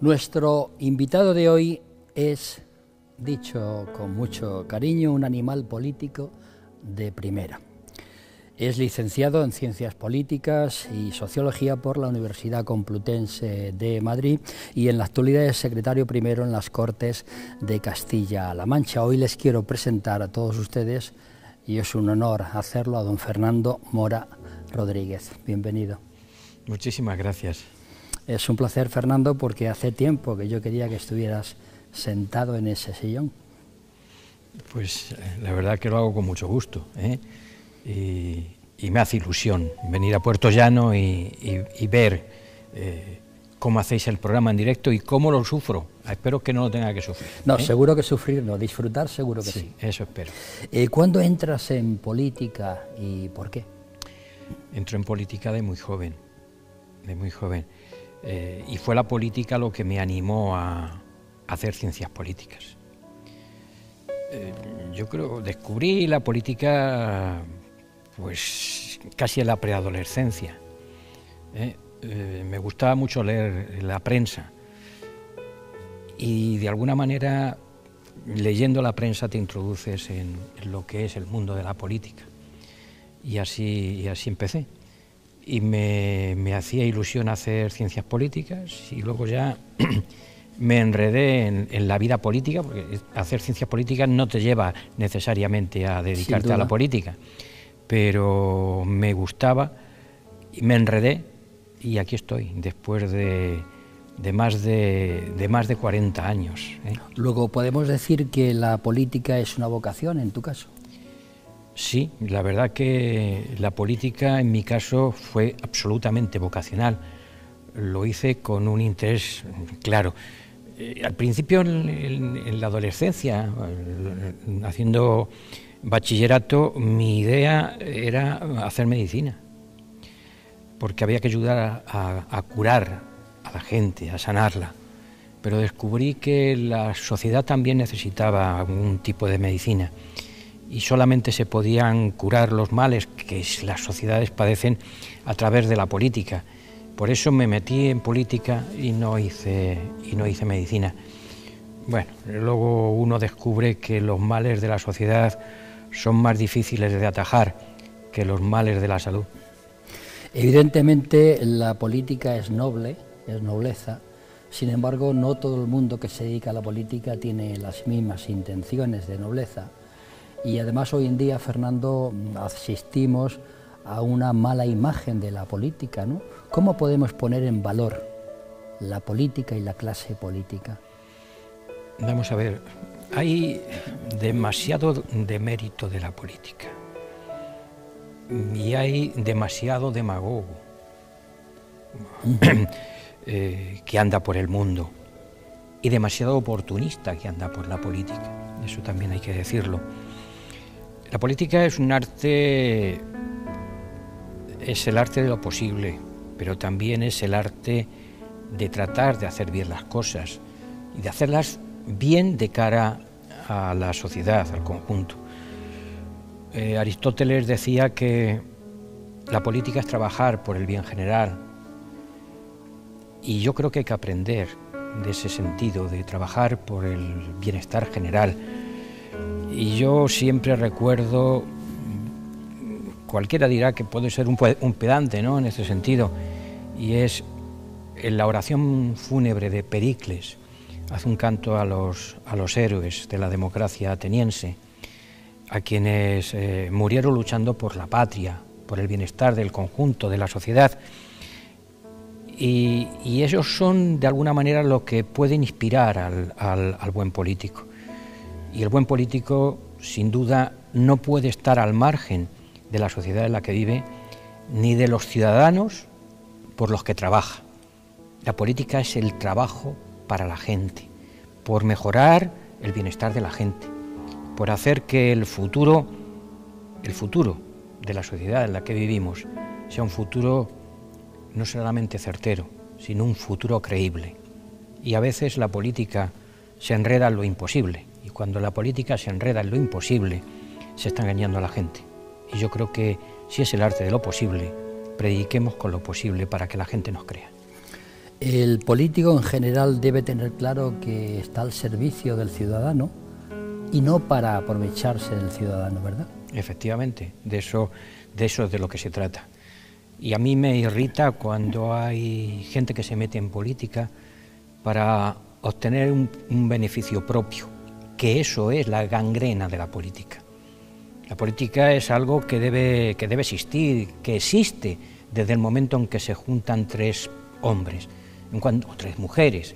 Nuestro invitado de hoy es, dicho con mucho cariño, un animal político de primera. Es licenciado en Ciencias Políticas y Sociología por la Universidad Complutense de Madrid y en la actualidad es secretario primero en las Cortes de Castilla-La Mancha. Hoy les quiero presentar a todos ustedes, y es un honor hacerlo, a don Fernando Mora Rodríguez. Bienvenido. Muchísimas gracias. Es un placer, Fernando, porque hace tiempo que yo quería que estuvieras sentado en ese sillón. Pues la verdad que lo hago con mucho gusto, ¿eh? Y me hace ilusión venir a Puerto Llano y ver cómo hacéis el programa en directo y cómo lo sufro. Espero que no lo tenga que sufrir. No, seguro que sufrir no, disfrutar seguro que sí. Eso espero. ¿Cuándo entras en política y por qué? Entro en política de muy joven, y fue la política lo que me animó a hacer ciencias políticas. Yo creo que descubrí la política pues casi en la preadolescencia. Me gustaba mucho leer la prensa y de alguna manera leyendo la prensa te introduces en lo que es el mundo de la política y así empecé. Y me hacía ilusión hacer ciencias políticas y luego ya me enredé en la vida política, porque hacer ciencias políticas no te lleva necesariamente a dedicarte a la política, pero me gustaba y me enredé y aquí estoy, después de más de 40 años. Luego, ¿podemos decir que la política es una vocación en tu caso? Sí, la verdad que la política en mi caso fue absolutamente vocacional. Lo hice con un interés claro. Al principio, en la adolescencia, haciendo bachillerato, mi idea era hacer medicina, porque había que ayudar a curar a la gente, a sanarla. Pero descubrí que la sociedad también necesitaba algún tipo de medicina y solamente se podían curar los males que las sociedades padecen a través de la política. Por eso me metí en política y no hice medicina. Bueno, luego uno descubre que los males de la sociedad son más difíciles de atajar que los males de la salud. Evidentemente la política es noble, es nobleza. Sin embargo, no todo el mundo que se dedica a la política tiene las mismas intenciones de nobleza. Y además hoy en día, Fernando, asistimos a una mala imagen de la política, ¿no? ¿Cómo podemos poner en valor la política y la clase política? Vamos a ver, hay demasiado demérito de la política y hay demasiado demagogo que anda por el mundo y demasiado oportunista que anda por la política, eso también hay que decirlo. La política es un arte, es el arte de lo posible, pero también es el arte de tratar de hacer bien las cosas y de hacerlas bien de cara a la sociedad, al conjunto. Aristóteles decía que la política es trabajar por el bien general y yo creo que hay que aprender de ese sentido, de trabajar por el bienestar general. Y yo siempre recuerdo, cualquiera dirá que puede ser un pedante, ¿no?, en ese sentido, y es en la oración fúnebre de Pericles, hace un canto a los héroes de la democracia ateniense, a quienes murieron luchando por la patria, por el bienestar del conjunto de la sociedad. Y esos son de alguna manera lo que pueden inspirar al buen político. Y el buen político, sin duda, no puede estar al margen de la sociedad en la que vive, ni de los ciudadanos por los que trabaja. La política es el trabajo para la gente, por mejorar el bienestar de la gente, por hacer que el futuro de la sociedad en la que vivimos sea un futuro no solamente certero, sino un futuro creíble. Y a veces la política se enreda en lo imposible, y cuando la política se enreda en lo imposible, se está engañando a la gente. Y yo creo que si es el arte de lo posible, prediquemos con lo posible para que la gente nos crea. El político en general debe tener claro que está al servicio del ciudadano y no para aprovecharse del ciudadano, ¿verdad? Efectivamente, de eso es de lo que se trata. Y a mí me irrita cuando hay gente que se mete en política para obtener un beneficio propio, que eso es la gangrena de la política. La política es algo que debe existir, que existe desde el momento en que se juntan tres hombres, o tres mujeres,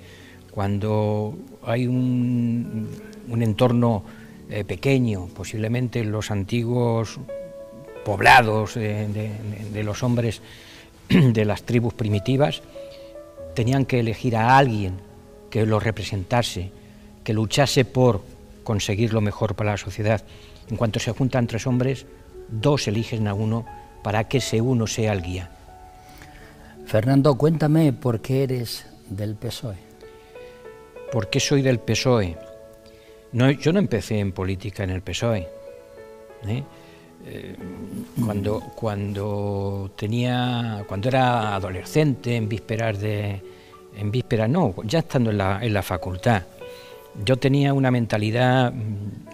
cuando hay un entorno pequeño, posiblemente los antiguos poblados de los hombres de las tribus primitivas, tenían que elegir a alguien que los representase, que luchase por conseguir lo mejor para la sociedad. En cuanto se juntan tres hombres, dos eligen a uno para que ese uno sea el guía. Fernando, cuéntame por qué eres del PSOE. ¿Por qué soy del PSOE? No, yo no empecé en política en el PSOE. Cuando era adolescente, ya estando en la facultad, yo tenía una mentalidad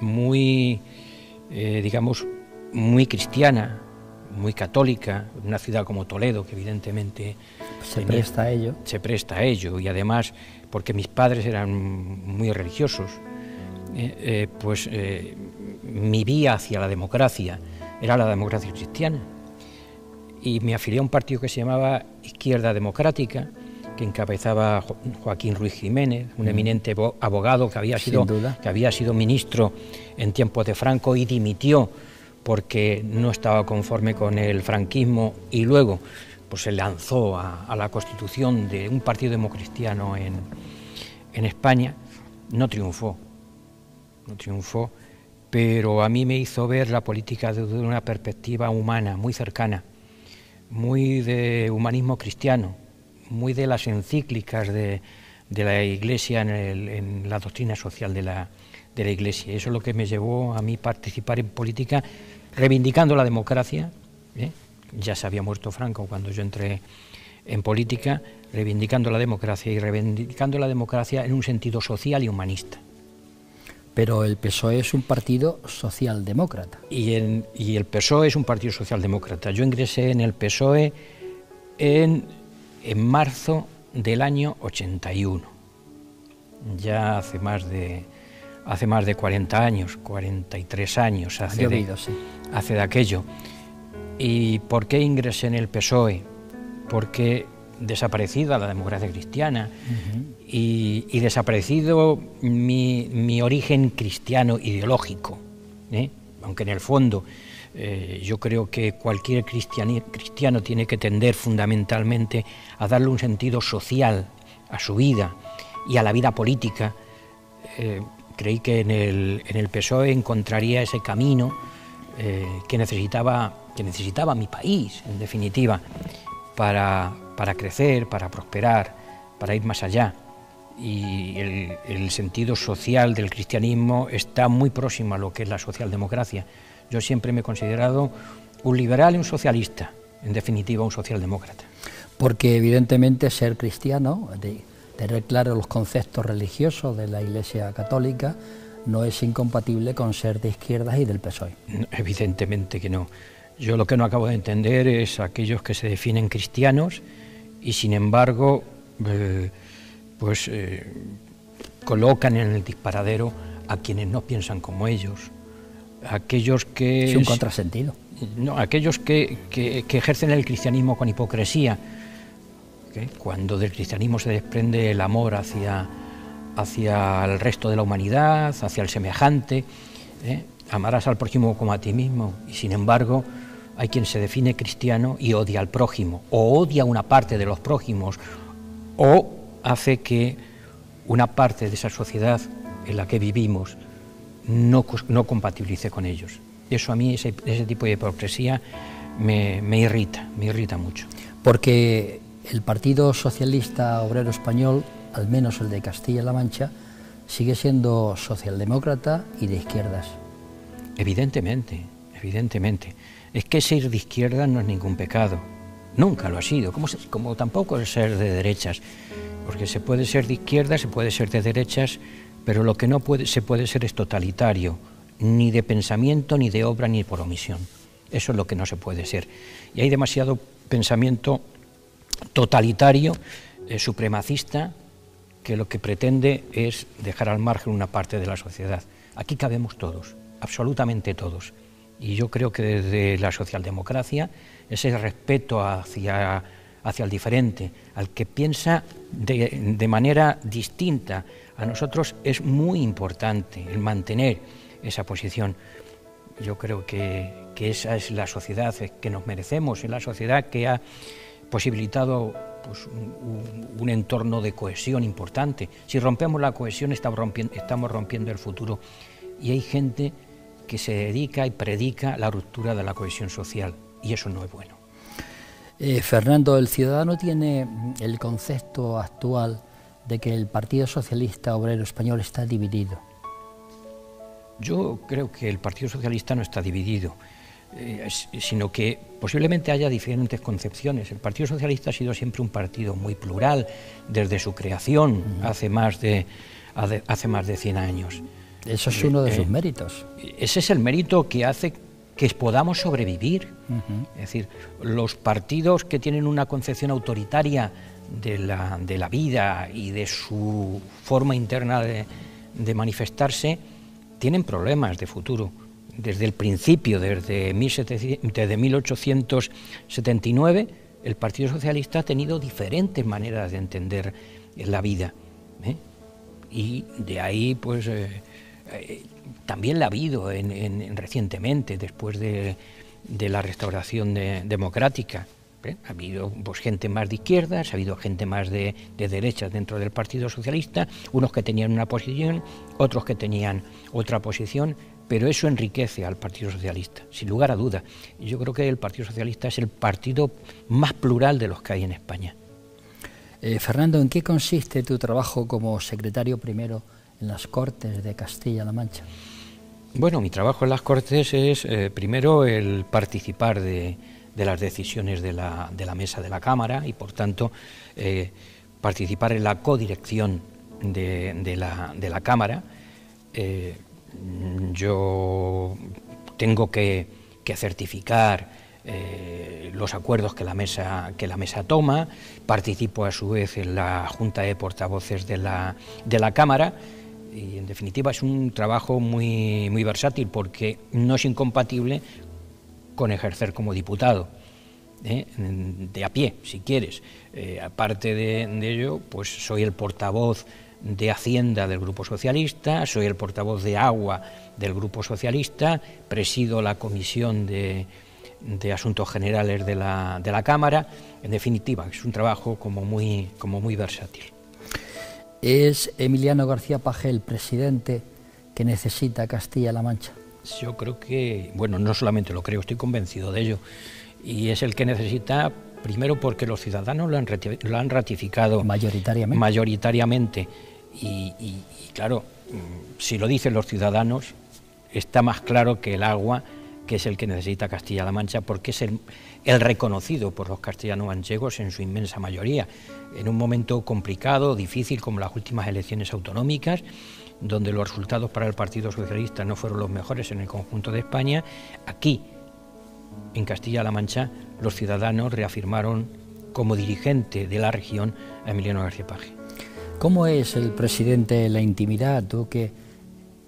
muy, muy cristiana, muy católica, una ciudad como Toledo, que evidentemente se presta a ello, y además porque mis padres eran muy religiosos, mi vía hacia la democracia era la democracia cristiana, y me afilié a un partido que se llamaba Izquierda Democrática, que encabezaba Joaquín Ruiz Jiménez, un eminente abogado que había sido ministro en tiempos de Franco y dimitió porque no estaba conforme con el franquismo, y luego pues se lanzó a la constitución de un partido democristiano en España. No triunfó, pero a mí me hizo ver la política desde una perspectiva humana, muy cercana, muy de humanismo cristiano, muy de las encíclicas de la Iglesia en la doctrina social de la Iglesia. Eso es lo que me llevó a mí participar en política, reivindicando la democracia. Ya se había muerto Franco cuando yo entré en política, reivindicando la democracia en un sentido social y humanista. Pero el PSOE es un partido socialdemócrata. Y el PSOE es un partido socialdemócrata. Yo ingresé en el PSOE en marzo del año 81. Ya hace más de 40 años, 43 años hace de aquello. ¿Y por qué ingresé en el PSOE? Porque desaparecida la democracia cristiana y desaparecido mi origen cristiano ideológico, aunque en el fondo yo creo que cualquier cristiano tiene que tender fundamentalmente a darle un sentido social a su vida y a la vida política. Creí que en el PSOE encontraría ese camino que necesitaba mi país, en definitiva, para crecer, para prosperar, para ir más allá. Y el sentido social del cristianismo está muy próximo a lo que es la socialdemocracia. Yo siempre me he considerado un liberal y un socialista, en definitiva un socialdemócrata. Porque evidentemente ser cristiano, tener claro los conceptos religiosos de la Iglesia Católica, no es incompatible con ser de izquierdas y del PSOE. Evidentemente que no. Yo lo que no acabo de entender es aquellos que se definen cristianos y sin embargo colocan en el disparadero a quienes no piensan como ellos, aquellos que... Es un contrasentido. No, aquellos que ejercen el cristianismo con hipocresía, Cuando del cristianismo se desprende el amor hacia el resto de la humanidad, hacia el semejante, amarás al prójimo como a ti mismo, y sin embargo hay quien se define cristiano y odia al prójimo, o odia una parte de los prójimos, o hace que una parte de esa sociedad en la que vivimos no compatibilice con ellos. Eso a mí, ese tipo de hipocresía me irrita mucho. Porque el Partido Socialista Obrero Español, al menos el de Castilla-La Mancha, sigue siendo socialdemócrata y de izquierdas. Evidentemente. Es que ser de izquierda no es ningún pecado. Nunca lo ha sido, como tampoco es ser de derechas. Porque se puede ser de izquierda, se puede ser de derechas, pero lo que no se puede ser es totalitario, ni de pensamiento, ni de obra, ni por omisión. Eso es lo que no se puede ser. Y hay demasiado pensamiento totalitario, supremacista, que lo que pretende es dejar al margen una parte de la sociedad. Aquí cabemos todos, absolutamente todos. Y yo creo que desde la socialdemocracia ese respeto hacia el diferente, al que piensa de manera distinta a nosotros, es muy importante el mantener esa posición. Yo creo que esa es la sociedad que nos merecemos, es la sociedad que ha posibilitado pues, un entorno de cohesión importante. Si rompemos la cohesión estamos rompiendo el futuro, y hay gente que se dedica y predica la ruptura de la cohesión social, y eso no es bueno. Fernando, el ciudadano tiene el concepto actual de que el Partido Socialista Obrero Español está dividido. Yo creo que el Partido Socialista no está dividido, sino que posiblemente haya diferentes concepciones. El Partido Socialista ha sido siempre un partido muy plural desde su creación hace más de 100 años. Eso es uno de sus méritos. Ese es el mérito que hace que podamos sobrevivir. Es decir, los partidos que tienen una concepción autoritaria de la vida y de su forma interna de manifestarse, tienen problemas de futuro. Desde el principio, desde 1879, el Partido Socialista ha tenido diferentes maneras de entender la vida. Y de ahí, pues, también la ha habido recientemente, después de la restauración democrática. Ha habido pues, gente más de izquierdas, ha habido gente más de derechas dentro del Partido Socialista, unos que tenían una posición, otros que tenían otra posición, pero eso enriquece al Partido Socialista, sin lugar a duda. Y yo creo que el Partido Socialista es el partido más plural de los que hay en España. Fernando, ¿en qué consiste tu trabajo como secretario primero en las Cortes de Castilla-La Mancha? Bueno, mi trabajo en las Cortes es primero el participar de las decisiones de la mesa de la Cámara y, por tanto, participar en la codirección de la Cámara. Yo tengo que certificar los acuerdos que la mesa toma, participo a su vez en la Junta de Portavoces de la Cámara. Y en definitiva es un trabajo muy versátil, porque no es incompatible con ejercer como diputado, de a pie, si quieres. Aparte de ello, pues soy el portavoz de Hacienda del Grupo Socialista, soy el portavoz de Agua del Grupo Socialista, presido la Comisión de Asuntos Generales de la Cámara. En definitiva, es un trabajo como muy versátil. ¿Es Emiliano García Paje el presidente que necesita Castilla-La Mancha? Yo creo que, bueno, no solamente lo creo, estoy convencido de ello, y es el que necesita, primero porque los ciudadanos lo han ratificado mayoritariamente, y claro, si lo dicen los ciudadanos, está más claro que el agua, que es el que necesita Castilla-La Mancha, porque es el reconocido por los castellano-manchegos en su inmensa mayoría, en un momento complicado, difícil, como las últimas elecciones autonómicas, donde los resultados para el Partido Socialista no fueron los mejores en el conjunto de España. Aquí, en Castilla-La Mancha, los ciudadanos reafirmaron como dirigente de la región a Emiliano García Paje. ¿Cómo es el presidente en la intimidad, tú que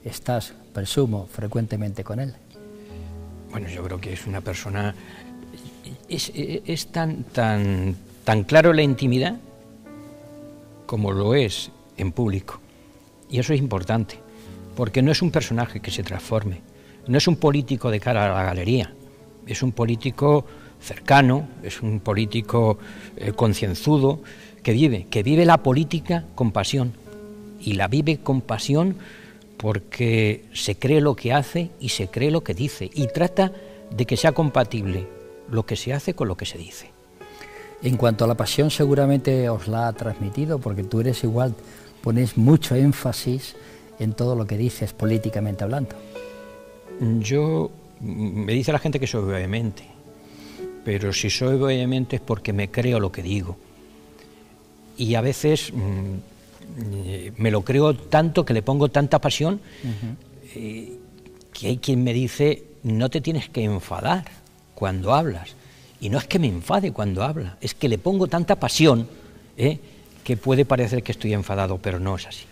estás, presumo, frecuentemente con él? Bueno, yo creo que es una persona, es tan tan claro en la intimidad como lo es en público. Y eso es importante, porque no es un personaje que se transforme, no es un político de cara a la galería, es un político cercano, es un político concienzudo, que vive la política con pasión, y la vive con pasión porque se cree lo que hace y se cree lo que dice, y trata de que sea compatible lo que se hace con lo que se dice. En cuanto a la pasión, seguramente os la ha transmitido, porque tú eres igual, pones mucho énfasis en todo lo que dices políticamente hablando. Me dice la gente que soy vehemente, pero si soy vehemente es porque me creo lo que digo. Y a veces me lo creo tanto, que le pongo tanta pasión, que hay quien me dice, no te tienes que enfadar cuando hablas. Y no es que me enfade cuando habla, es que le pongo tanta pasión que puede parecer que estoy enfadado, pero no es así.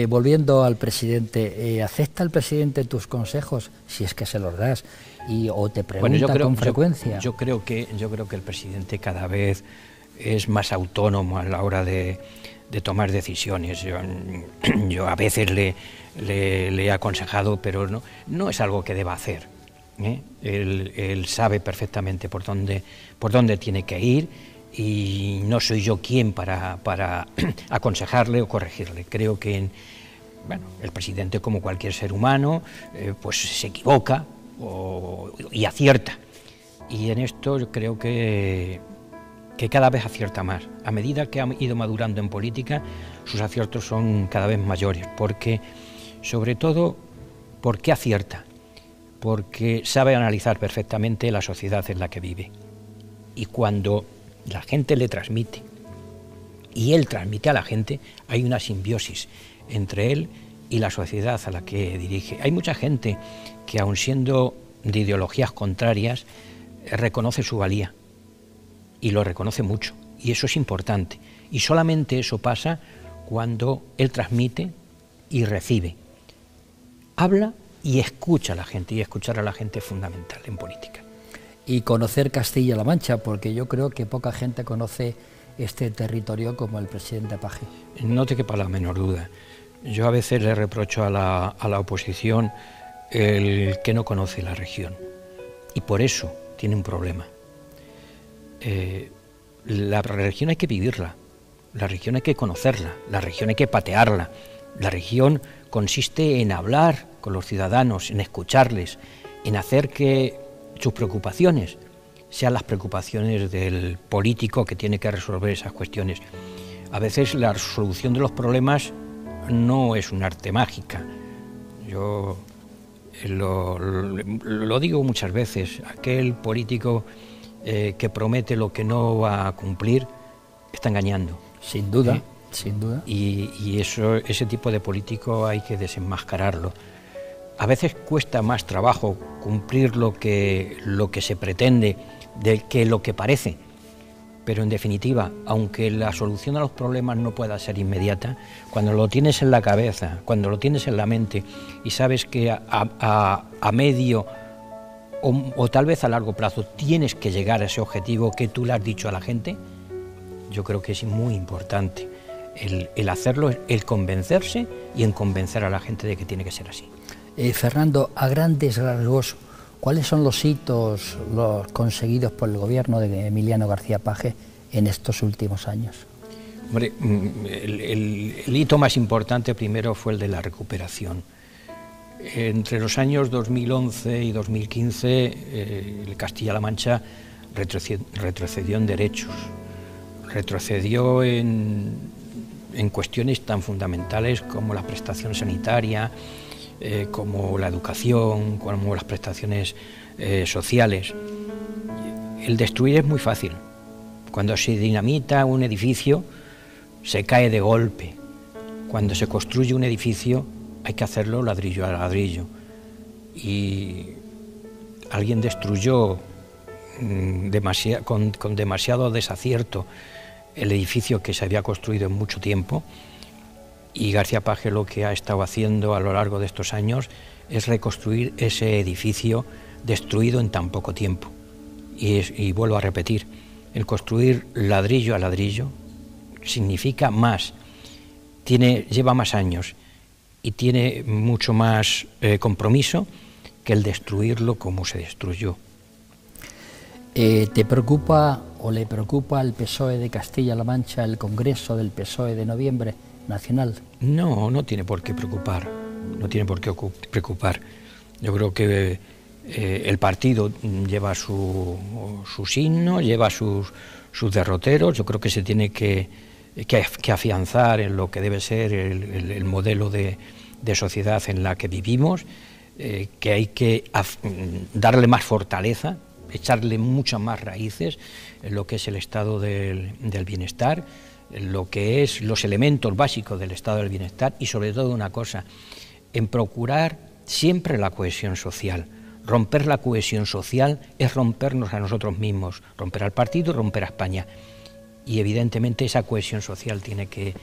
Volviendo al presidente, ¿acepta el presidente tus consejos, si es que se los das, o te pregunta con frecuencia? Yo creo que el presidente cada vez es más autónomo a la hora de tomar decisiones. Yo a veces le he aconsejado, pero no es algo que deba hacer. Él sabe perfectamente por dónde tiene que ir, y no soy yo quien para aconsejarle o corregirle. Creo que el presidente, como cualquier ser humano, pues se equivoca y acierta, y en esto yo creo que cada vez acierta más. A medida que ha ido madurando en política, sus aciertos son cada vez mayores, porque, sobre todo, ¿por qué acierta? Porque sabe analizar perfectamente la sociedad en la que vive. Y cuando la gente le transmite, y él transmite a la gente, hay una simbiosis entre él y la sociedad a la que dirige. Hay mucha gente que, aun siendo de ideologías contrarias, reconoce su valía, y lo reconoce mucho, y eso es importante. Y solamente eso pasa cuando él transmite y recibe. Habla y escucha a la gente, y escuchar a la gente es fundamental en política. Y conocer Castilla-La Mancha, porque yo creo que poca gente conoce este territorio como el presidente Paje. No te quepa la menor duda. Yo a veces le reprocho a la oposición el que no conoce la región, y por eso tiene un problema. La región hay que vivirla, la región hay que conocerla, la región hay que patearla. La región consiste en hablar con los ciudadanos, en escucharles, en hacer que sus preocupaciones sean las preocupaciones del político que tiene que resolver esas cuestiones. A veces la resolución de los problemas no es un arte mágica. Yo lo digo muchas veces, aquel político que promete lo que no va a cumplir está engañando. Sin duda, sin duda. Y ese tipo de político hay que desenmascararlo. A veces cuesta más trabajo cumplir lo que se pretende que lo que parece, pero en definitiva, aunque la solución a los problemas no pueda ser inmediata, cuando lo tienes en la cabeza, cuando lo tienes en la mente y sabes que a medio o tal vez a largo plazo tienes que llegar a ese objetivo que tú le has dicho a la gente, yo creo que es muy importante el hacerlo, el convencerse y en convencer a la gente de que tiene que ser así. Fernando, a grandes rasgos, ¿cuáles son los hitos conseguidos por el gobierno de Emiliano García Paje en estos últimos años? Hombre, el hito más importante primero fue el de la recuperación. Entre los años 2011 y 2015, Castilla-La Mancha retrocedió en derechos, retrocedió en cuestiones tan fundamentales como la prestación sanitaria, como la educación, como las prestaciones sociales. El destruir es muy fácil. Cuando se dinamita un edificio, se cae de golpe. Cuando se construye un edificio, hay que hacerlo ladrillo a ladrillo. Y alguien destruyó con demasiado desacierto el edificio que se había construido en mucho tiempo, y García Paje lo que ha estado haciendo a lo largo de estos años es reconstruir ese edificio destruido en tan poco tiempo. Y vuelvo a repetir, el construir ladrillo a ladrillo significa más, lleva más años y tiene mucho más compromiso que el destruirlo como se destruyó. ¿Te preocupa o le preocupa al PSOE de Castilla-La Mancha el Congreso del PSOE de noviembre nacional? No, no tiene por qué preocupar, no tiene por qué preocupar. Yo creo que el partido lleva su signo, lleva sus derroteros. Yo creo que se tiene que afianzar en lo que debe ser el modelo de sociedad en la que vivimos, que hay que darle más fortaleza, echarle muchas más raíces en lo que es el estado del bienestar, en lo que es los elementos básicos del estado del bienestar y sobre todo una cosa, en procurar siempre la cohesión social. Romper la cohesión social es rompernos a nosotros mismos, romper al partido y romper a España. Y evidentemente esa cohesión social tiene que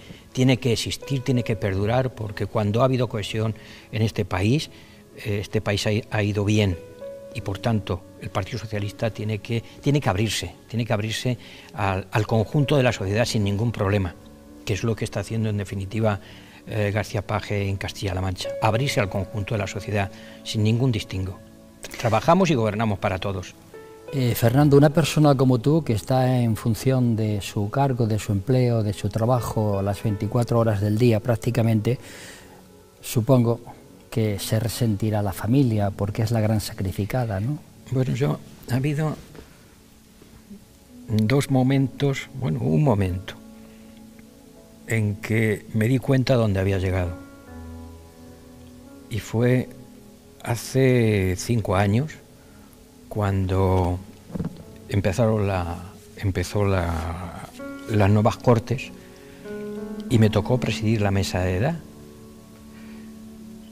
existir, tiene que perdurar, porque cuando ha habido cohesión en este país ha ido bien. Y por tanto el Partido Socialista tiene que abrirse al conjunto de la sociedad sin ningún problema, que es lo que está haciendo en definitiva García Page en Castilla-La Mancha, abrirse al conjunto de la sociedad sin ningún distingo. Trabajamos y gobernamos para todos. Fernando, una persona como tú, que está en función de su cargo, de su empleo, de su trabajo, las 24 horas del día prácticamente, supongo que se resentirá la familia porque es la gran sacrificada, ¿no? Bueno, ha habido dos momentos, bueno, un momento en que me di cuenta de dónde había llegado. Y fue hace 5 años, cuando empezó las nuevas Cortes y me tocó presidir la mesa de edad.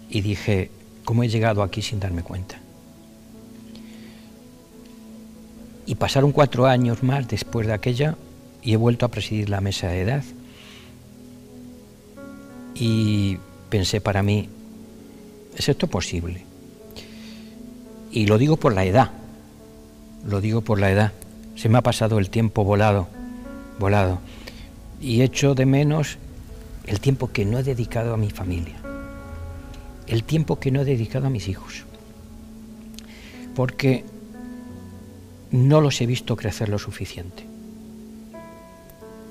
Y dije, ¿cómo he llegado aquí sin darme cuenta? Y pasaron 4 años más después de aquella y he vuelto a presidir la mesa de edad. Y pensé para mí, ¿es esto posible? Y lo digo por la edad, se me ha pasado el tiempo volado, y echo de menos el tiempo que no he dedicado a mi familia, el tiempo que no he dedicado a mis hijos, porque no los he visto crecer lo suficiente.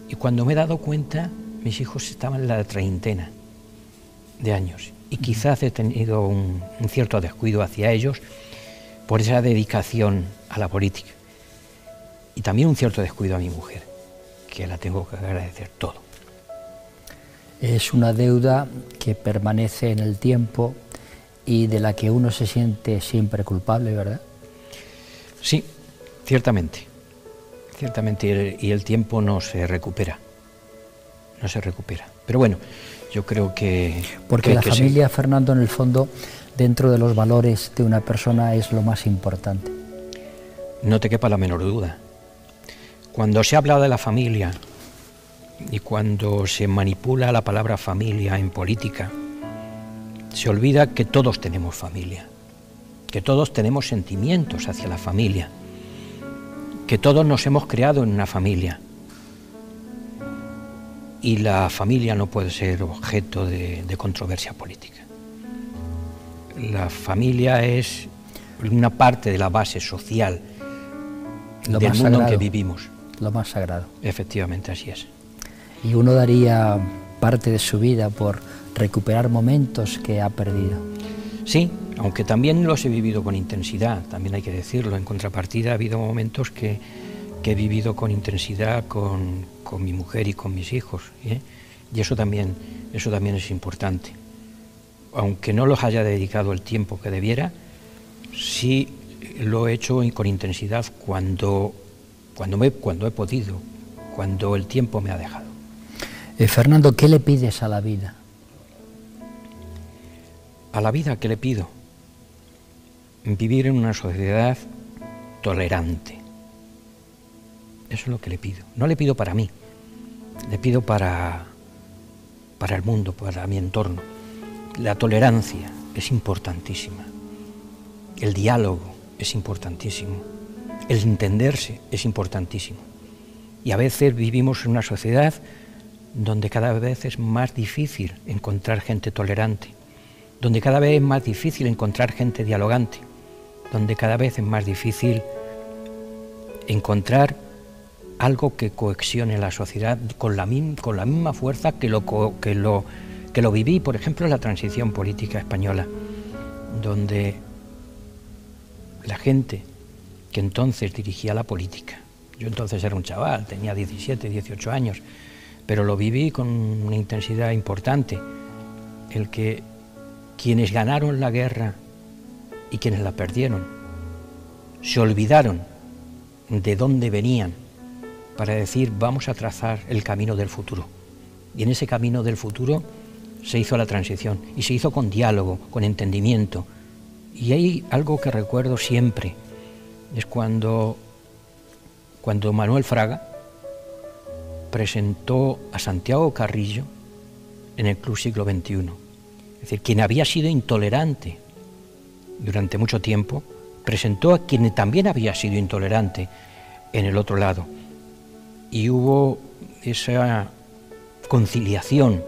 Y cuando me he dado cuenta, mis hijos estaban en la treintena de años, y quizás he tenido un cierto descuido hacia ellos por esa dedicación a la política, y también un cierto descuido a mi mujer, que la tengo que agradecer todo. Es una deuda que permanece en el tiempo y de la que uno se siente siempre culpable, ¿verdad? Sí, ciertamente, y el tiempo no se recupera, pero bueno, yo creo que... Porque la familia, sí. Fernando, en el fondo, dentro de los valores de una persona es lo más importante. No te quepa la menor duda. Cuando se habla de la familia y cuando se manipula la palabra familia en política, se olvida que todos tenemos familia, que todos tenemos sentimientos hacia la familia, que todos nos hemos creado en una familia. Y la familia no puede ser objeto de controversia política. La familia es una parte de la base social del mundo en que vivimos. Lo más sagrado. Efectivamente, así es. Y uno daría parte de su vida por recuperar momentos que ha perdido. Sí, aunque también los he vivido con intensidad, también hay que decirlo. En contrapartida ha habido momentos que he vivido con intensidad con mi mujer y con mis hijos, ¿eh? Y eso también es importante. Aunque no los haya dedicado el tiempo que debiera, sí lo he hecho con intensidad cuando he podido, cuando el tiempo me ha dejado. Fernando, ¿qué le pides a la vida? A la vida, ¿qué le pido? Vivir en una sociedad tolerante. Eso es lo que le pido. No le pido para mí, le pido para el mundo, para mi entorno. La tolerancia es importantísima. El diálogo es importantísimo. El entenderse es importantísimo. Y a veces vivimos en una sociedad donde cada vez es más difícil encontrar gente tolerante, donde cada vez es más difícil encontrar gente dialogante, donde cada vez es más difícil encontrar algo que cohesione la sociedad con la misma fuerza que lo viví, por ejemplo, en la transición política española, donde la gente que entonces dirigía la política, yo entonces era un chaval, tenía 17, 18 años, pero lo viví con una intensidad importante, el que quienes ganaron la guerra y quienes la perdieron se olvidaron de dónde venían para decir vamos a trazar el camino del futuro. Y en ese camino del futuro se hizo la transición y se hizo con diálogo, con entendimiento. Y hay algo que recuerdo siempre, es cuando Manuel Fraga presentó a Santiago Carrillo en el Club Siglo XXI. Es decir, quien había sido intolerante durante mucho tiempo, presentó a quien también había sido intolerante en el otro lado. Y hubo esa conciliación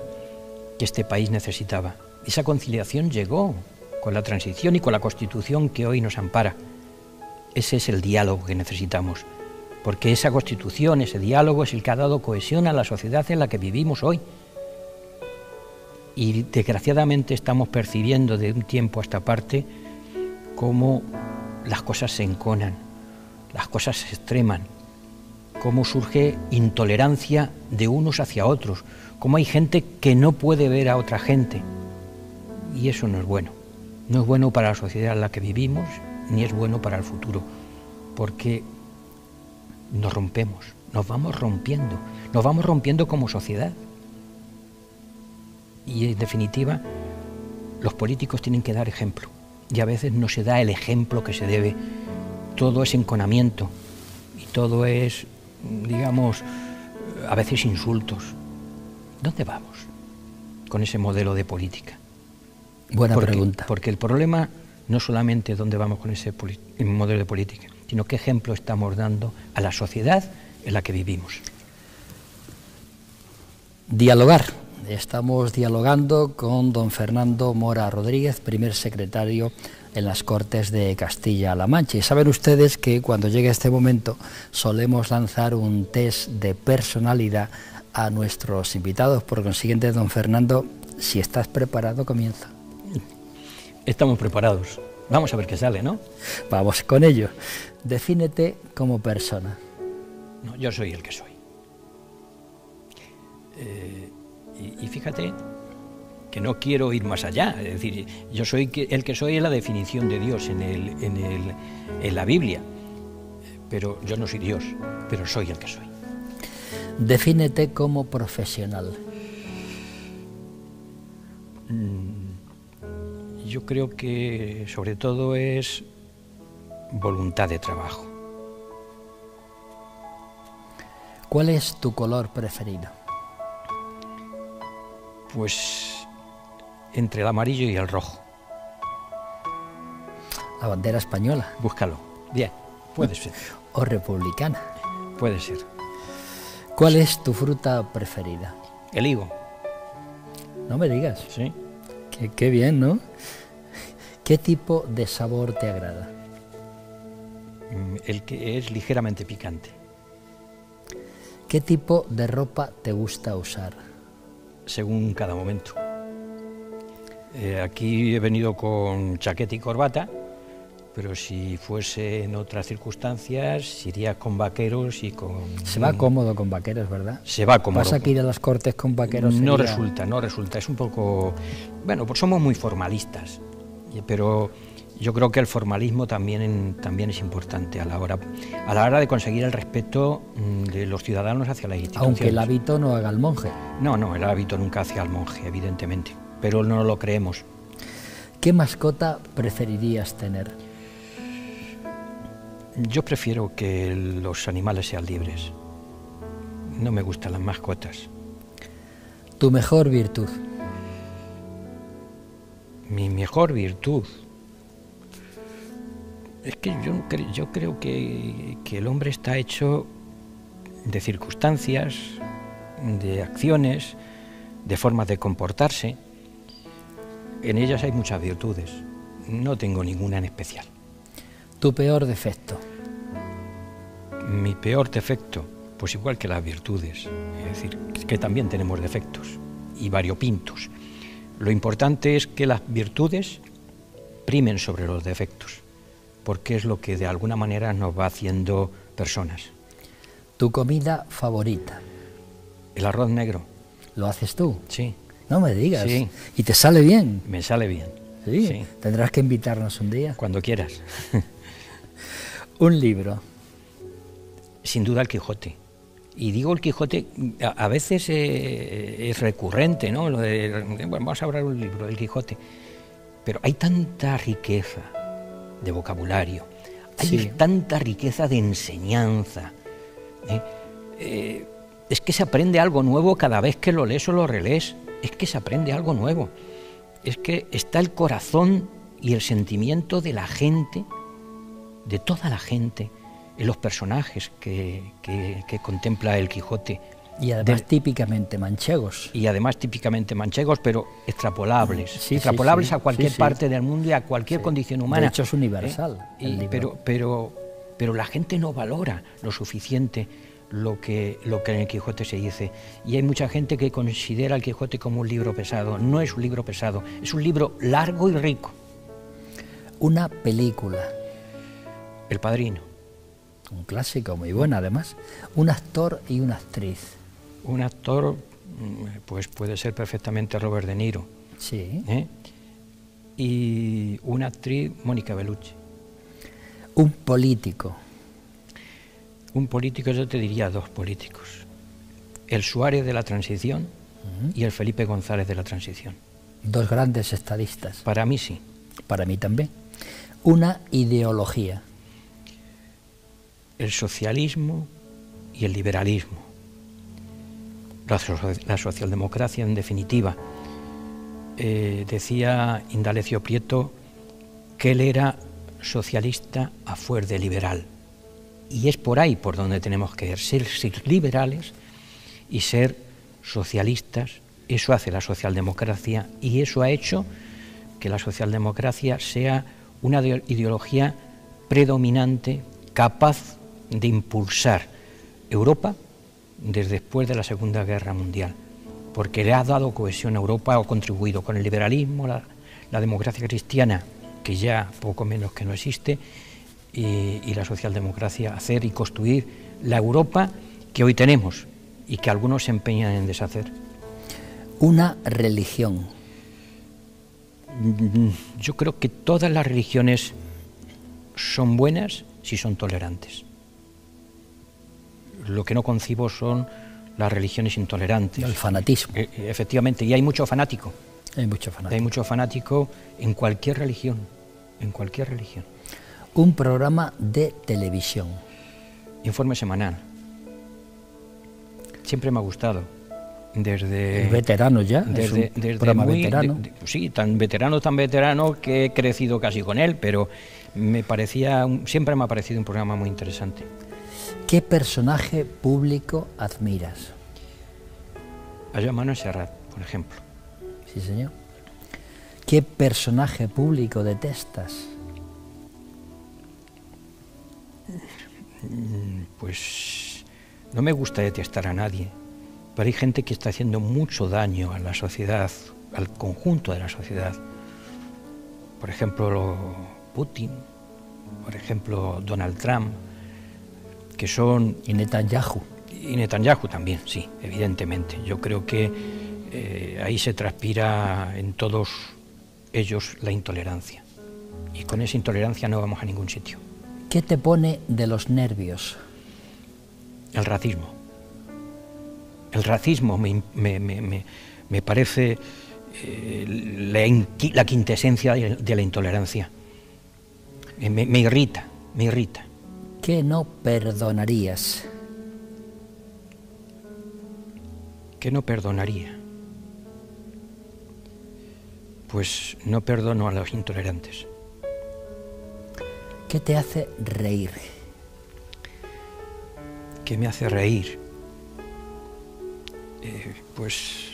que este país necesitaba. Esa conciliación llegó con la transición y con la Constitución que hoy nos ampara. Ese es el diálogo que necesitamos, porque esa Constitución, ese diálogo es el que ha dado cohesión a la sociedad en la que vivimos hoy. Y desgraciadamente estamos percibiendo de un tiempo a esta parte cómo las cosas se enconan, las cosas se extreman, cómo surge intolerancia de unos hacia otros, cómo hay gente que no puede ver a otra gente. Y eso no es bueno. No es bueno para la sociedad en la que vivimos, ni es bueno para el futuro, porque nos rompemos, nos vamos rompiendo como sociedad. Y en definitiva, los políticos tienen que dar ejemplo, y a veces no se da el ejemplo que se debe. Todo es enconamiento, y todo es, digamos, a veces insultos. ¿Dónde vamos con ese modelo de política? Buena pregunta. Porque el problema no solamente dónde vamos con ese modelo de política, sino qué ejemplo estamos dando a la sociedad en la que vivimos. Dialogar. Estamos dialogando con don Fernando Mora Rodríguez, primer secretario en las Cortes de Castilla-La Mancha. Y saben ustedes que cuando llegue este momento solemos lanzar un test de personalidad a nuestros invitados. Por consiguiente, don Fernando, si estás preparado, comienza. Estamos preparados. Vamos a ver qué sale, ¿no? Vamos con ello. Defínete como persona. No, yo soy el que soy. Y fíjate que no quiero ir más allá. Es decir, yo soy el que soy es la definición de Dios en la Biblia. Pero yo no soy Dios, pero soy el que soy. Defínete como profesional. Yo creo que sobre todo es voluntad de trabajo. ¿Cuál es tu color preferido? Pues entre el amarillo y el rojo. La bandera española. Búscalo. Bien, puede ser. ¿O republicana? Puede ser. ¿Cuál es tu fruta preferida? El higo. No me digas. Sí. Qué bien, ¿no? ¿Qué tipo de sabor te agrada? El que es ligeramente picante. ¿Qué tipo de ropa te gusta usar? Según cada momento. Aquí he venido con chaqueta y corbata, pero si fuese en otras circunstancias iría con vaqueros y con... Se va cómodo con vaqueros, ¿verdad? Se va cómodo. ¿Vas a ir a las Cortes con vaqueros? No resulta. Es un poco... Bueno, pues somos muy formalistas, pero yo creo que el formalismo también es importante a la hora de conseguir el respeto de los ciudadanos hacia las instituciones. Aunque el hábito no haga al monje. No, el hábito nunca hace al monje, evidentemente, pero no lo creemos. ¿Qué mascota preferirías tener? Yo prefiero que los animales sean libres. No me gustan las mascotas. ¿Tu mejor virtud? Mi mejor virtud... Es que yo creo que el hombre está hecho de circunstancias, de acciones, de formas de comportarse. En ellas hay muchas virtudes, no tengo ninguna en especial. ¿Tu peor defecto? Mi peor defecto, pues igual que las virtudes, es decir, que también tenemos defectos y variopintos. Lo importante es que las virtudes primen sobre los defectos, porque es lo que de alguna manera nos va haciendo personas. ¿Tu comida favorita? El arroz negro. ¿Lo haces tú? Sí. No me digas. Sí. ¿Y te sale bien? Me sale bien. Sí. Sí. Tendrás que invitarnos un día. Cuando quieras. Un libro. Sin duda el Quijote. Y digo el Quijote, a veces es recurrente, ¿no? Lo de, bueno, vamos a hablar un libro, el Quijote. Pero hay tanta riqueza de vocabulario, hay tanta riqueza de enseñanza. Es que se aprende algo nuevo cada vez que lo lees o lo relees. Es que se aprende algo nuevo. Es que está el corazón y el sentimiento de la gente, de toda la gente, en los personajes que contempla el Quijote. Y además típicamente manchegos. Y además típicamente manchegos, pero extrapolables. Sí, extrapolables sí, a cualquier sí, parte del mundo y a cualquier condición humana. De hecho es universal. Pero la gente no valora lo suficiente lo que en el Quijote se dice. Y hay mucha gente que considera el Quijote como un libro pesado. No es un libro pesado, es un libro largo y rico. Una película. El Padrino. Un clásico muy bueno, además. Un actor y una actriz. Un actor, pues puede ser perfectamente Robert De Niro. Sí. Y una actriz, Mónica Bellucci. Un político. Un político, yo te diría dos políticos. El Suárez de la Transición y el Felipe González de la Transición. Dos grandes estadistas. Para mí sí. Para mí también. Una ideología. El socialismo y el liberalismo. La socialdemocracia, en definitiva. Decía Indalecio Prieto que él era socialista a fuer de liberal. Y es por ahí por donde tenemos que ser liberales y ser socialistas. Eso hace la socialdemocracia y eso ha hecho que la socialdemocracia sea una ideología predominante, capaz de impulsar Europa desde después de la Segunda Guerra Mundial, porque le ha dado cohesión a Europa, ha contribuido con el liberalismo, la democracia cristiana, que ya poco menos que no existe, y la socialdemocracia, hacer y construir la Europa que hoy tenemos y que algunos se empeñan en deshacer. Una religión. Yo creo que todas las religiones son buenas si son tolerantes. Lo que no concibo son las religiones intolerantes. El fanatismo. Efectivamente, y hay mucho fanático. Hay mucho fanático. Hay mucho fanático en cualquier religión, en cualquier religión. Un programa de televisión. Informe semanal. Siempre me ha gustado. Desde... Veterano ya, desde programa muy, veterano. Sí, tan veterano que he crecido casi con él, pero siempre me ha parecido un programa muy interesante. ¿Qué personaje público admiras? A Joan Manuel Serrat, por ejemplo. Sí, señor. ¿Qué personaje público detestas? Pues no me gusta detestar a nadie, pero hay gente que está haciendo mucho daño a la sociedad, al conjunto de la sociedad. Por ejemplo, Putin, por ejemplo, Donald Trump, que son... Y Netanyahu. Y Netanyahu también, sí, evidentemente. Yo creo que ahí se transpira en todos ellos la intolerancia. Y con esa intolerancia no vamos a ningún sitio. ¿Qué te pone de los nervios? El racismo. El racismo me parece la quintesencia de la intolerancia. Me irrita, me irrita. ¿Qué no perdonarías? ¿Qué no perdonaría? Pues no perdono a los intolerantes. ¿Qué te hace reír? ¿Qué me hace reír? Pues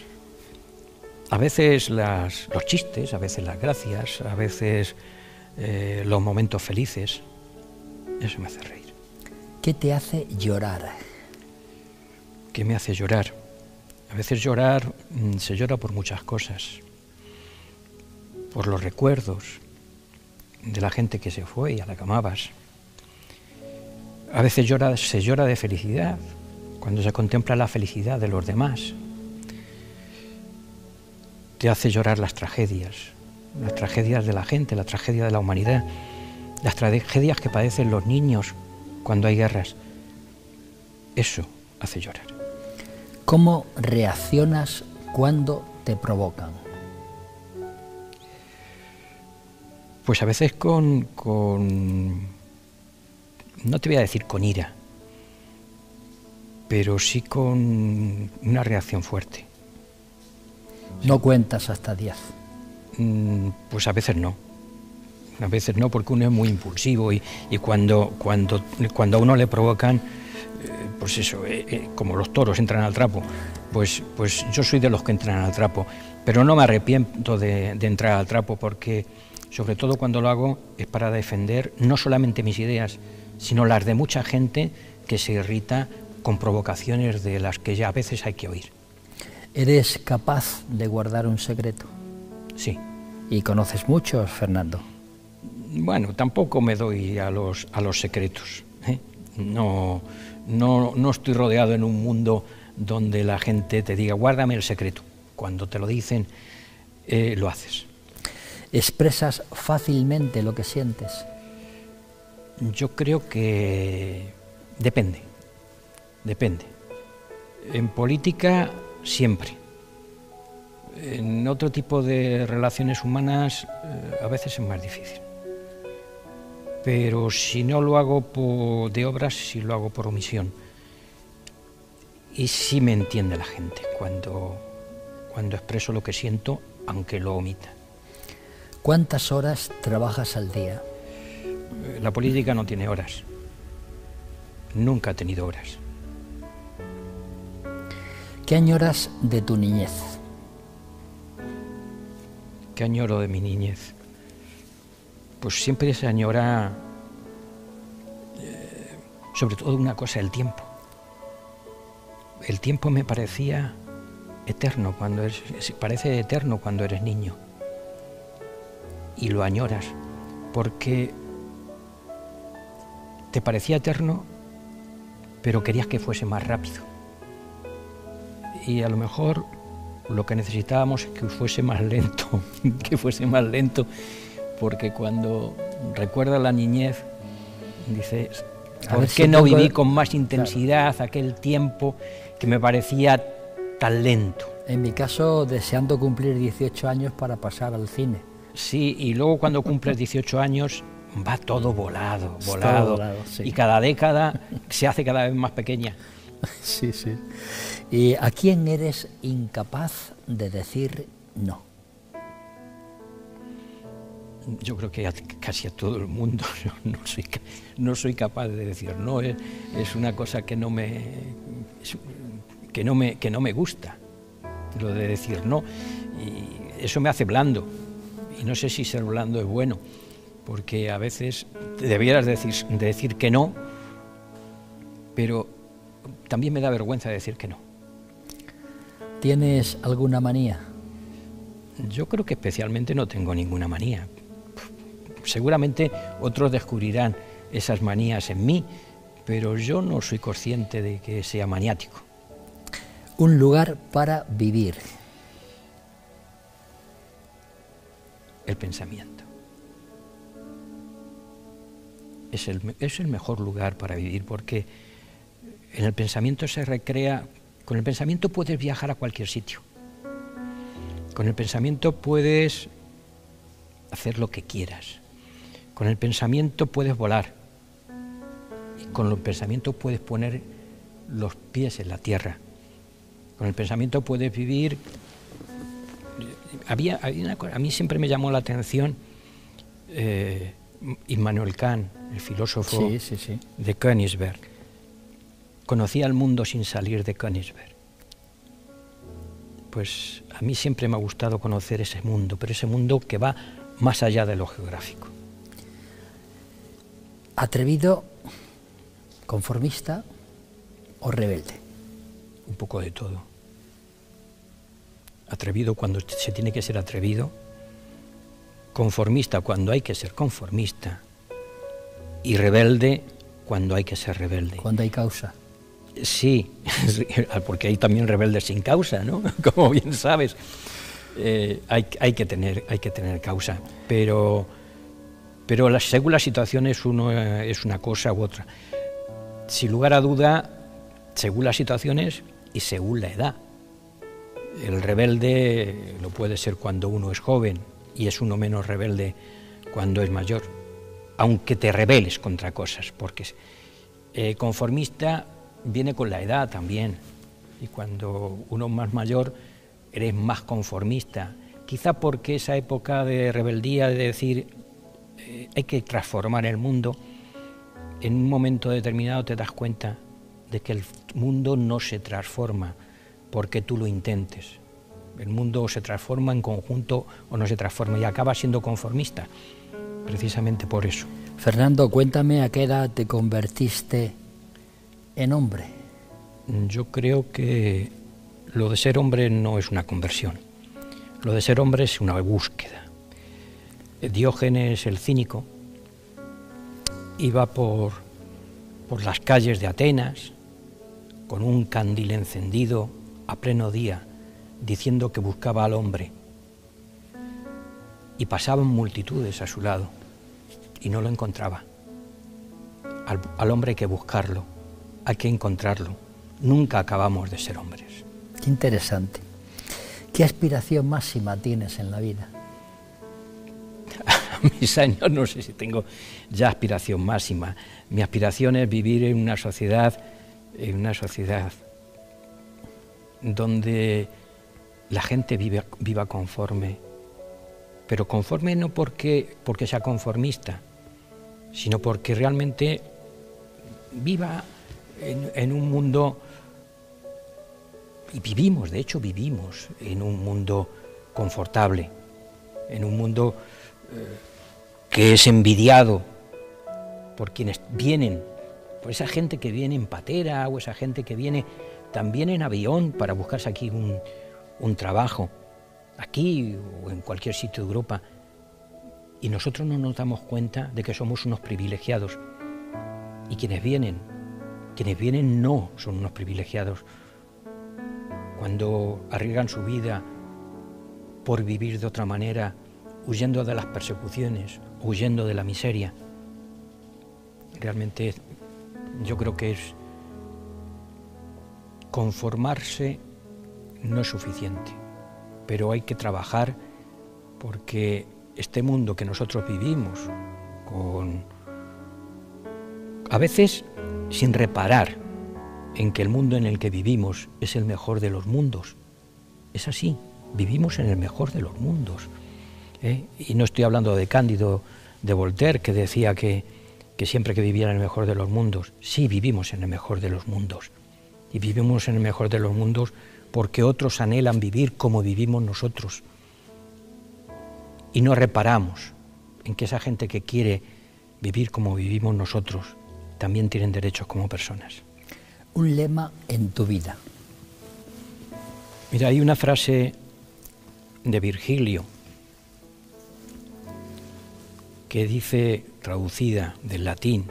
a veces los chistes, a veces las gracias, a veces los momentos felices. Eso me hace reír. ¿Qué te hace llorar? ¿Qué me hace llorar? A veces llorar, se llora por muchas cosas. Por los recuerdos de la gente que se fue y a la que amabas. A veces se llora de felicidad, cuando se contempla la felicidad de los demás. Te hace llorar las tragedias de la gente, la tragedia de la humanidad, las tragedias que padecen los niños cuando hay guerras. Eso hace llorar. ¿Cómo reaccionas cuando te provocan? Pues a veces no te voy a decir con ira, pero sí con una reacción fuerte. ¿No cuentas hasta 10? Pues a veces no. A veces no, porque uno es muy impulsivo y cuando a uno le provocan, pues eso, como los toros entran al trapo, pues yo soy de los que entran al trapo, pero no me arrepiento de entrar al trapo, porque sobre todo cuando lo hago es para defender no solamente mis ideas, sino las de mucha gente que se irrita con provocaciones de las que ya a veces hay que oír. ¿Eres capaz de guardar un secreto? Sí. ¿Y conoces muchos, Fernando? Bueno, tampoco me doy a los secretos, ¿eh? No estoy rodeado en un mundo donde la gente te diga, guárdame el secreto. Cuando te lo dicen, lo haces. ¿Expresas fácilmente lo que sientes? Yo creo que depende. En política, siempre. En otro tipo de relaciones humanas, a veces es más difícil. Pero si no lo hago de obras, sí lo hago por omisión. Y sí me entiende la gente cuando expreso lo que siento, aunque lo omita. ¿Cuántas horas trabajas al día? La política no tiene horas. Nunca ha tenido horas. ¿Qué añoras de tu niñez? ¿Qué añoro de mi niñez? Pues siempre se añora, sobre todo una cosa, el tiempo. El tiempo me parecía eterno parece eterno cuando eres niño. Y lo añoras, porque te parecía eterno, pero querías que fuese más rápido. Y a lo mejor lo que necesitábamos es que fuese más lento, porque cuando recuerdas la niñez, dices, ¿por qué no viví con más intensidad aquel tiempo que me parecía tan lento? En mi caso, deseando cumplir 18 años para pasar al cine. Sí, y luego cuando cumples 18 años va todo volado, sí. Y cada década se hace cada vez más pequeña. Sí. ¿Y a quién eres incapaz de decir no? Yo creo que casi a todo el mundo. No soy capaz de decir no. Es una cosa que no me gusta, lo de decir no. Y eso me hace blando. Y no sé si ser blando es bueno, porque a veces debieras decir que no, pero también me da vergüenza decir que no. ¿Tienes alguna manía? Yo creo que especialmente no tengo ninguna manía. Seguramente otros descubrirán esas manías en mí, pero yo no soy consciente de que sea maniático. Un lugar para vivir. El pensamiento. Es el mejor lugar para vivir, porque en el pensamiento se recrea. Con el pensamiento puedes viajar a cualquier sitio. Con el pensamiento puedes hacer lo que quieras. Con el pensamiento puedes volar. Y con el pensamiento puedes poner los pies en la tierra. Con el pensamiento puedes vivir. A mí siempre me llamó la atención Immanuel Kant, el filósofo de Königsberg. conocía el mundo sin salir de Königsberg. Pues a mí siempre me ha gustado conocer ese mundo, pero ese mundo que va más allá de lo geográfico. ¿Atrevido, conformista o rebelde? Un poco de todo. Atrevido cuando se tiene que ser atrevido, conformista cuando hay que ser conformista y rebelde cuando hay que ser rebelde. Cuando hay causa. Sí, porque hay también rebeldes sin causa, ¿no? Como bien sabes, hay que tener causa, pero según las situaciones uno es una cosa u otra. Sin lugar a duda, según las situaciones y según la edad. El rebelde lo puede ser cuando uno es joven y es uno menos rebelde cuando es mayor, aunque te rebeles contra cosas, porque conformista viene con la edad también, y cuando uno es más mayor eres más conformista, quizá porque esa época de rebeldía, de decir hay que transformar el mundo, en un momento determinado te das cuenta de que el mundo no se transforma porque tú lo intentes. El mundo se transforma en conjunto o no se transforma y acaba siendo conformista, precisamente por eso. Fernando, cuéntame a qué edad te convertiste en hombre. Yo creo que lo de ser hombre no es una conversión, lo de ser hombre es una búsqueda. Diógenes el cínico iba por las calles de Atenas con un candil encendido a pleno día, diciendo que buscaba al hombre, y pasaban multitudes a su lado y no lo encontraba. Al hombre hay que buscarlo, hay que encontrarlo, nunca acabamos de ser hombres. Qué interesante. ¿Qué aspiración máxima tienes en la vida? A mis años no sé si tengo ya aspiración máxima. Mi aspiración es vivir en una sociedad donde la gente viva conforme, pero conforme no porque sea conformista, sino porque realmente viva en un mundo, y vivimos en un mundo confortable, en un mundo que es envidiado por quienes vienen, por esa gente que viene en patera o esa gente que viene también en avión para buscarse aquí un trabajo, aquí o en cualquier sitio de Europa, y nosotros no nos damos cuenta de que somos unos privilegiados, y quienes vienen no son unos privilegiados. Cuando arriesgan su vida por vivir de otra manera, huyendo de las persecuciones, huyendo de la miseria, realmente yo creo que es conformarse no es suficiente, pero hay que trabajar porque este mundo que nosotros vivimos, a veces sin reparar en que el mundo en el que vivimos es el mejor de los mundos, es así, vivimos en el mejor de los mundos, y no estoy hablando de Cándido de Voltaire, que decía que siempre que vivía en el mejor de los mundos, sí vivimos en el mejor de los mundos, y vivimos en el mejor de los mundos porque otros anhelan vivir como vivimos nosotros, y no reparamos en que esa gente que quiere vivir como vivimos nosotros también tienen derechos como personas. Un lema en tu vida. Mira, hay una frase de Virgilio que dice, traducida del latín,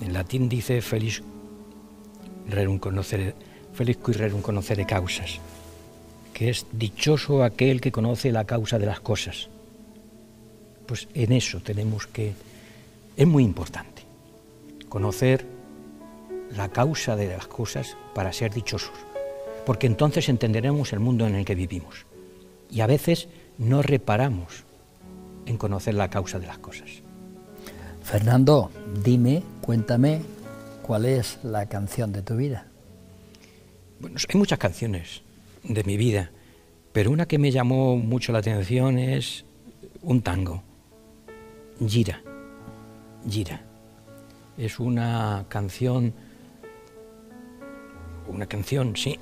en latín dice feliz qui rerum conocere causas, que es dichoso aquel que conoce la causa de las cosas. Pues en eso tenemos que, es muy importante, conocer la causa de las cosas para ser dichosos, porque entonces entenderemos el mundo en el que vivimos, y a veces no reparamos en conocer la causa de las cosas. Fernando, dime, cuéntame, ¿cuál es la canción de tu vida? Bueno, hay muchas canciones de mi vida, pero una que me llamó mucho la atención es un tango, Gira. Gira. Es una canción una canción, sí,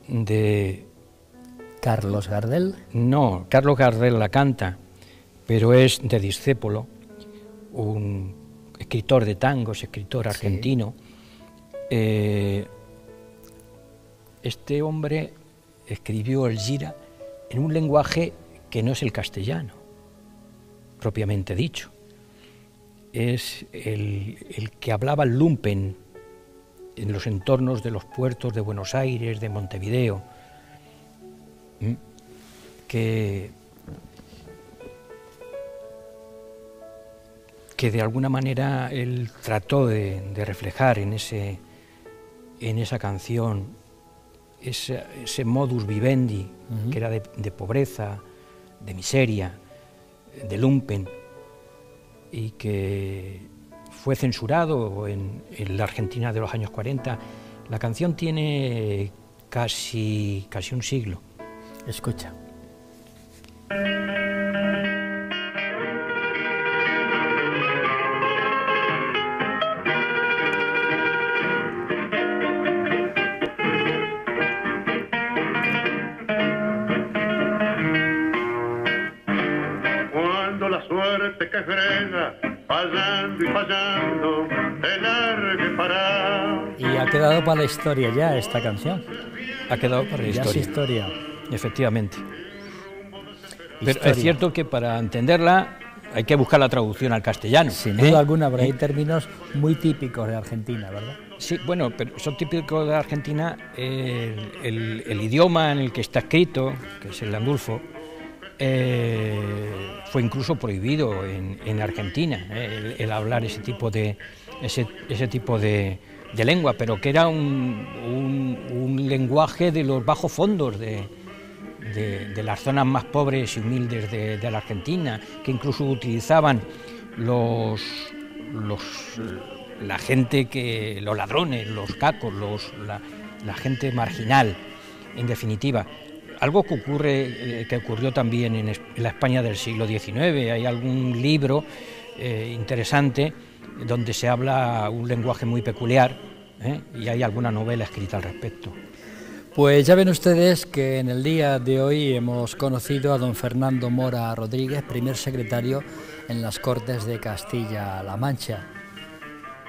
de... ¿Carlos Gardel? No, Carlos Gardel la canta, pero es de Discépolo, un escritor de tangos, escritor argentino. Sí. Este hombre escribió el Gira en un lenguaje que no es el castellano, propiamente dicho. Es el que hablaba el lumpen en los entornos de los puertos de Buenos Aires, de Montevideo, que de alguna manera él trató de reflejar en esa canción ese modus vivendi, que era de pobreza, de miseria, de lumpen, y que fue censurado en la Argentina de los años 40. La canción tiene casi un siglo. Escucha. Cuando la suerte que frena, fallando y fallando, te largue para... Y ha quedado para la historia ya esta canción. Ha quedado para la historia. Ya es historia. Efectivamente. Pero es cierto que para entenderla hay que buscar la traducción al castellano. Sin duda alguna, pero hay términos muy típicos de Argentina, ¿verdad? Sí, bueno, pero son típicos de Argentina el idioma en el que está escrito, que es el andulfo, fue incluso prohibido en Argentina, el hablar ese tipo de lengua, pero que era un lenguaje de los bajos fondos de las zonas más pobres y humildes de la Argentina, que incluso utilizaban la gente, los ladrones, los cacos, la gente marginal, en definitiva. Algo que ocurrió también en la España del siglo XIX. Hay algún libro interesante donde se habla un lenguaje muy peculiar, y hay alguna novela escrita al respecto. Pues ya ven ustedes que en el día de hoy hemos conocido a don Fernando Mora Rodríguez, primer secretario en las Cortes de Castilla-La Mancha.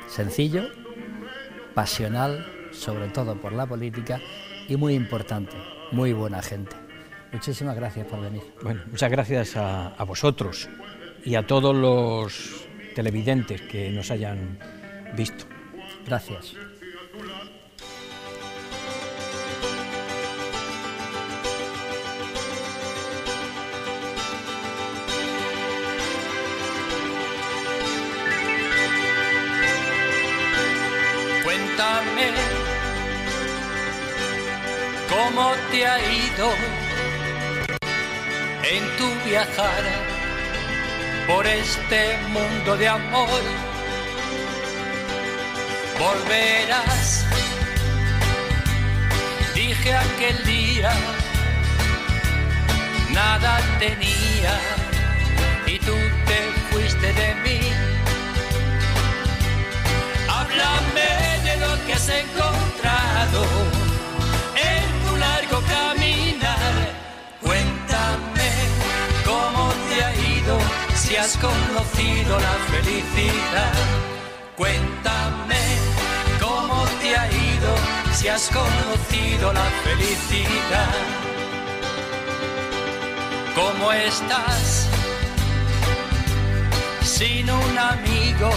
Sencillo, pasional, sobre todo por la política, y muy importante, muy buena gente. Muchísimas gracias por venir. Bueno, muchas gracias a vosotros y a todos los televidentes que nos hayan visto. Gracias. Cuéntame cómo te ha ido en tu viajar por este mundo de amor. Volverás, dije aquel día, nada tenía y tú te fuiste de mí. Háblame de lo que has encontrado en tu largo caminar. Cuéntame cómo te ha ido, si has conocido la felicidad. Cuéntame cómo te ha ido, si has conocido la felicidad. ¿Cómo estás sin un amigo?